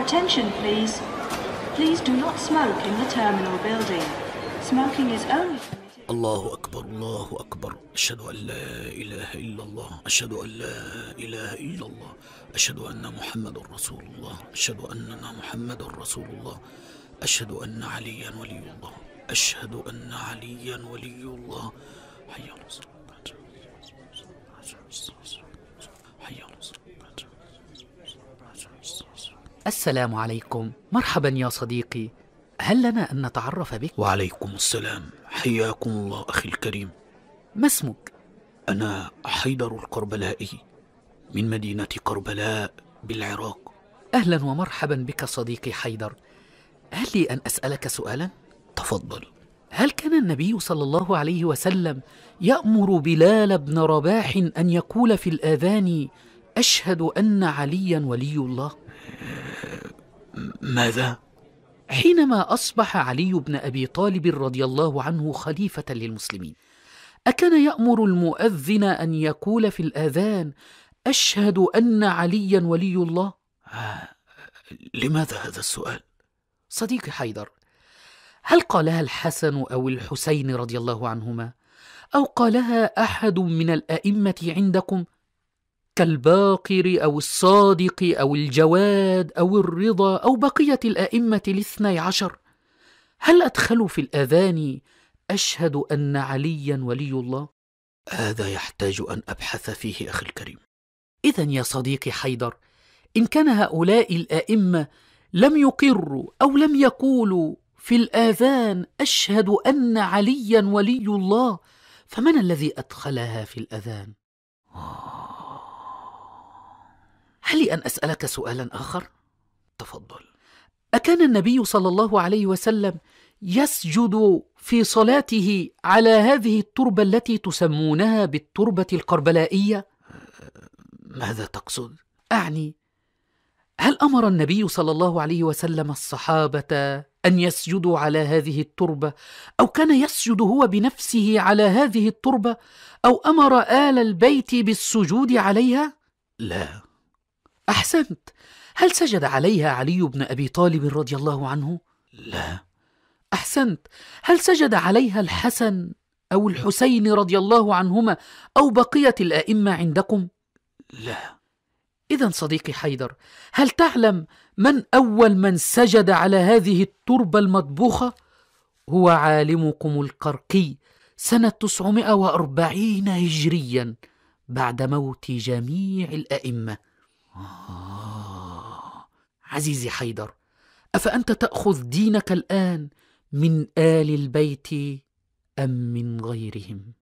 Attention please. Please do not smoke in the terminal building. Smoking is only permitted. الله أكبر الله أكبر، أشهد أن لا إله إلا الله، أشهد أن لا إله إلا الله، أشهد أن محمد رسول الله، أشهد أننا محمد رسول الله، أشهد أن عليا ولي الله، أشهد أن عليا ولي الله. حي على الصلاة. السلام عليكم، مرحبا يا صديقي، هل لنا أن نتعرف بك؟ وعليكم السلام، حياكم الله أخي الكريم. ما اسمك؟ أنا حيدر الكربلائي من مدينة كربلاء بالعراق. أهلا ومرحبا بك صديقي حيدر. هل لي أن أسألك سؤالا؟ تفضل. هل كان النبي صلى الله عليه وسلم يأمر بلال بن رباح أن يقول في الآذان أشهد أن عليا ولي الله؟ ماذا؟ حينما أصبح علي بن أبي طالب رضي الله عنه خليفة للمسلمين، أكان يأمر المؤذن أن يقول في الآذان أشهد أن عليا ولي الله؟ لماذا هذا السؤال؟ صديقي حيدر، هل قالها الحسن أو الحسين رضي الله عنهما، أو قالها أحد من الأئمة عندكم كالباقر أو الصادق أو الجواد أو الرضا أو بقية الأئمة 12؟ هل أدخلوا في الآذان أشهد أن عليا ولي الله؟ هذا يحتاج أن أبحث فيه أخي الكريم. إذن يا صديقي حيدر، إن كان هؤلاء الآئمة لم يقروا أو لم يقولوا في الآذان أشهد أن عليا ولي الله، فمن الذي أدخلها في الآذان؟ هل لي أن أسألك سؤالا آخر؟ تفضل. أكان النبي صلى الله عليه وسلم يسجد في صلاته على هذه التربة التي تسمونها بالتربة الكربلائية؟ ماذا تقصد؟ أعني هل أمر النبي صلى الله عليه وسلم الصحابة أن يسجدوا على هذه التربة، أو كان يسجد هو بنفسه على هذه التربة، أو أمر آل البيت بالسجود عليها؟ لا. أحسنت. هل سجد عليها علي بن أبي طالب رضي الله عنه؟ لا. أحسنت. هل سجد عليها الحسن أو الحسين رضي الله عنهما أو بقية الأئمة عندكم؟ لا. إذن صديقي حيدر، هل تعلم من أول من سجد على هذه التربة المطبوخة؟ هو عالمكم القرقي سنة 940 هجريا بعد موت جميع الأئمة. عزيزي حيدر، أفأنت تأخذ دينك الآن من آل البيت أم من غيرهم؟